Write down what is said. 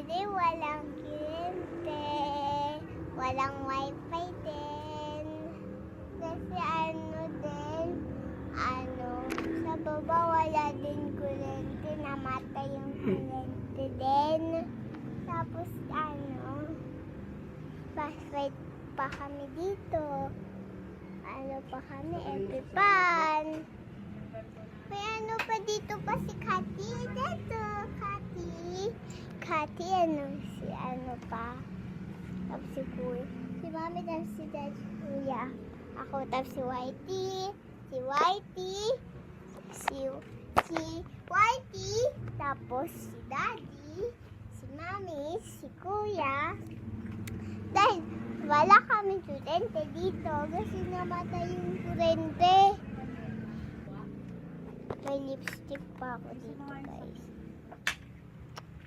Kasi walang kuryente, walang wifi din. Kasi sa baba wala din kuryente, namatay yung kuryente din. Tapos flashlight pa kami dito. Pa kami, epipan. May pa dito pa si Kati. Dito, Kati. Kati, pa. Tapos si Kuya. Si Mami, tapos si Dad, Kuya. Ako, tapos si Whitey. Si Whitey. Si Whitey. Tapos si Daddy. Si Mami. Si Kuya. Dahil wala kami kuryente dito kasi namatay yung kuryente. May lipstick pa ako dito, guys.